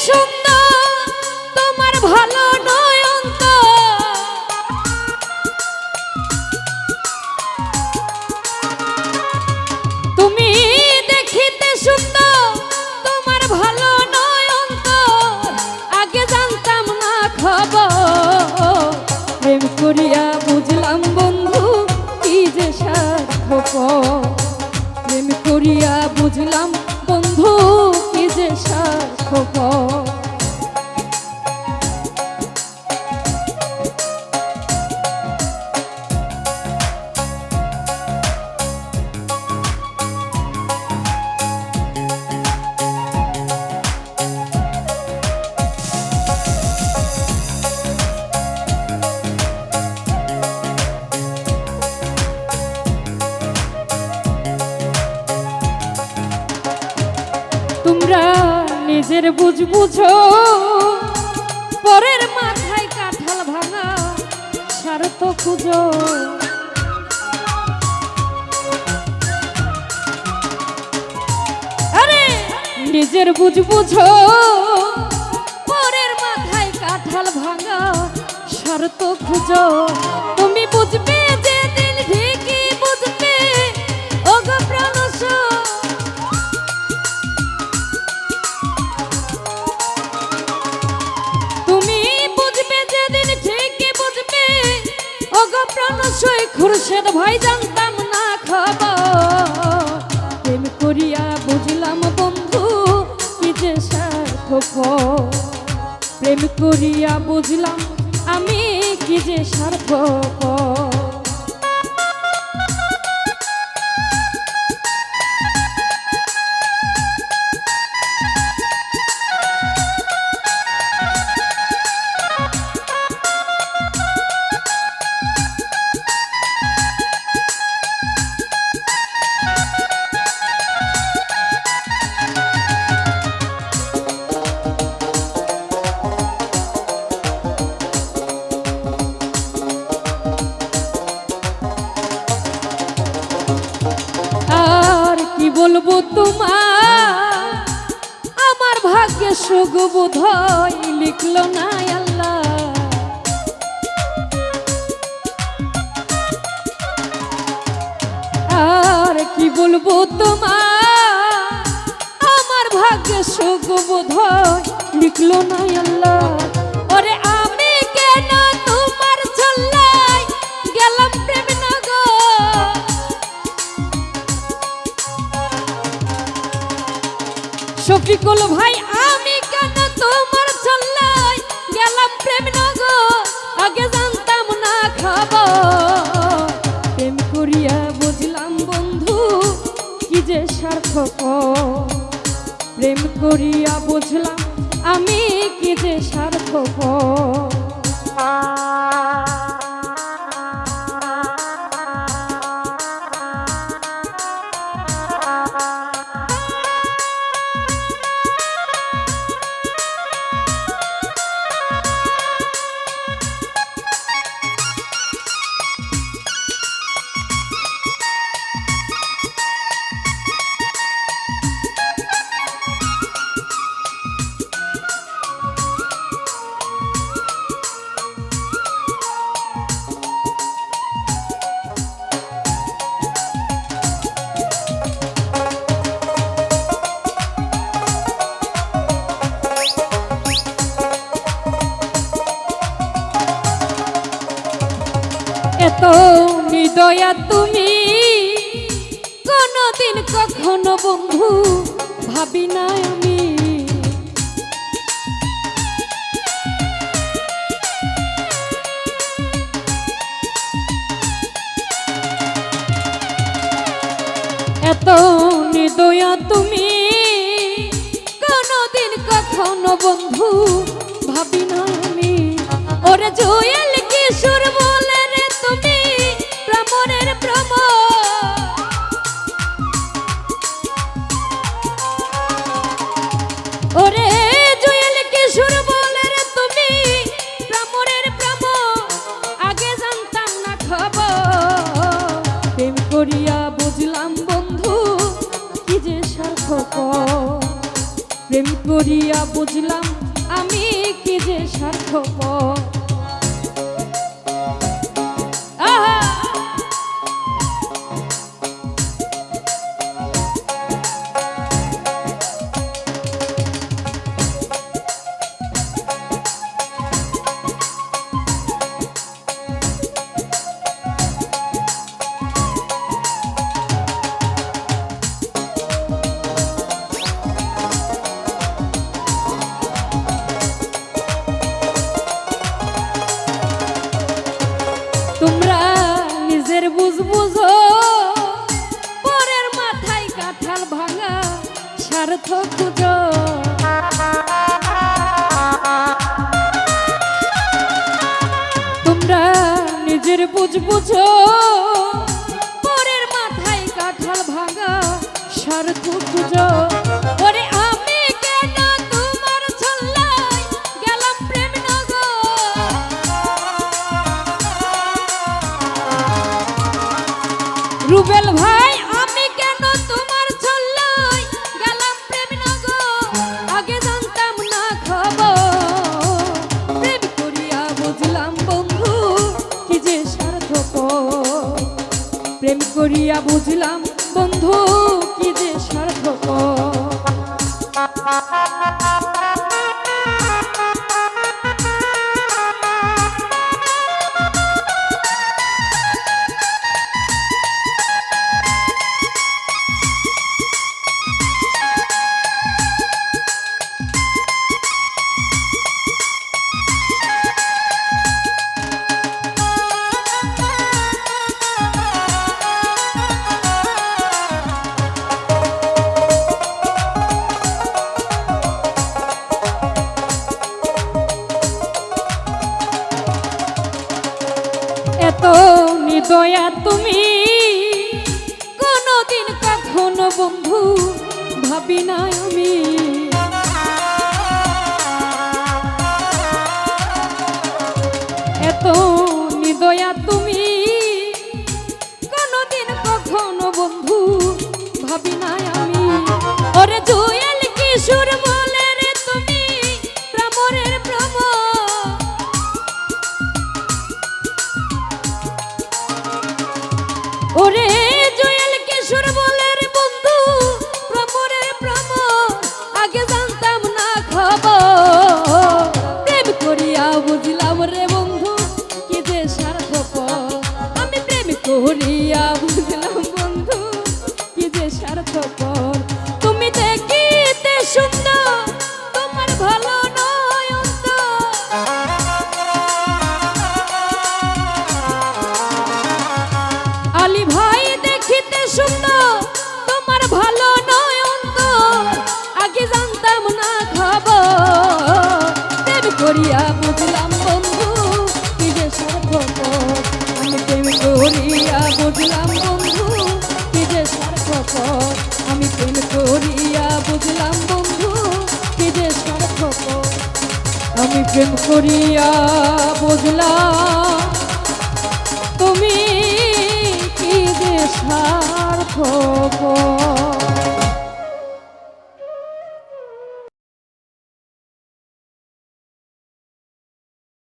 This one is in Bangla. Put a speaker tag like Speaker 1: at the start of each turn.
Speaker 1: সুন্দর তোমার ভালো নয়ন তো, তুমি দেখিতে সুন্দর তোমার ভালো নয়ন তো, আগে জানতাম না খবর। প্রেম করিয়া বুঝলাম বন্ধু কি যে স্বার্থপর, প্রেম করিয়া বুঝলাম বন্ধু কি যে স্বার্থপর। তোমরা নিজের বুঝ বুঝো, পরের মাথায় কাঁঠাল ভাঙা স্বার্থ খুঁজো। আরে নিজের বুঝ বুঝো, পরের মাথায় কাঁঠাল ভাঙা স্বার্থ খুঁজো। তুমি বুঝবে যেদিন ঠিকই বুঝবে ওগো প্রাণস, খুরশেদ ভাই জানতাম না খবর। প্রেম করিয়া বুঝলাম বন্ধু কি যে স্বার্থপর, প্রেম করিয়া বুঝলাম আমি কি যে স্বার্থপর। বলবো তোমার আমার ভাগ্যে সুখ বোধহয় লিখলো না আল্লাহ। আর কি বলবো তোমার আমার ভাগ্যে সুখ বোধহয় লিখলো না আল্লাহ। ওরে আমি কেন তোমার চল্লাই গেলাম প্রেম নগর, শফিকুল ভাই আমি কেন তোমার চল্লাই গেলাম প্রেম নগর, আগে জানতাম না খবর। প্রেম করিয়া বুঝলাম বন্ধু কি যে স্বার্থপর, প্রেম করিয়া বুঝলাম আমি কি যে স্বার্থপর। এত নিদয়া তুমি কোনদিন কখনো বন্ধু ভাবি না আমি। এত নিদয়া তুমি কোনদিন কখনো বন্ধু ভাবি না আমি। ওরে জুয়েল কিশোর বলে রে তুমি ভ্রমণের ভ্রমণ, ওরে জুয়েল কিশোর বলে রে তুমি ভ্রমণের ভ্রমণ, আগে জানতাম না খবর। প্রেম করিয়া বুঝলাম বন্ধু কি যে স্বার্থপর, প্রেম করিয়া বুঝলাম আমি কি যে স্বার্থপর। আহা তোমরা নিজের বুঝ বুঝো, পরের মাথায় কাঁঠাল ভাঙা স্বার্থ খুঁজো। তোমরা নিজের বুঝ বুঝো, পরের মাথায় কাঁঠাল ভাঙা স্বার্থ খুঁজো। ওরে আমি কেন তোমার ছল্লায় গেলাম প্রেম নগর। রুবেল ভাই আমি কেন তোমার ছল্লায় গেলাম প্রেম নগর। আগে জানতাম না খবর, প্রেম করিয়া বুঝলাম বন্ধু কি যে স্বার্থপর। প্রেম করিয়া বুঝলাম বন্ধু কি যে স্বার্থপর। এত নিদয়া তুমি কোনদিন কখনো বন্ধু ভাবি নাই আমি। এত নিদয়া তুমি কোনদিন কখনো বন্ধু ভাবি নাই আমি। ওরে জুয়েল কিশোর বলে রে তুমি প্রামরের প্রাম। ওরে জুয়েল কিশোর বলে রে বন্ধু প্রামরের প্রাম। আগে জানতাম না খবর, প্রেম করিয়া বুঝলাম রে বন্ধু কি যে স্বার্থপর। আমি প্রেম করিয়া বুঝলাম বন্ধু কি যে স্বার্থপর। তুমি দেখিতে সুন্দর তোমার ভালো নয় অন্তর। আলী ভাই দেখিতে সুন্দর তোমার ভালো নয় অন্তর। আগে জানতাম না খবর, প্রেম করিয়া বুঝলাম বন্ধু কি যে স্বার্থপর। আমি প্রেম করিয়া বুঝলাম বন্ধু কি যে স্বার্থপর। আমি প্রেম করিয়া বুঝলাম বন্ধু কি যে স্বার্থপর। আমি প্রেম করিয়া বুঝলাম তুমি কি যে স্বার্থপর।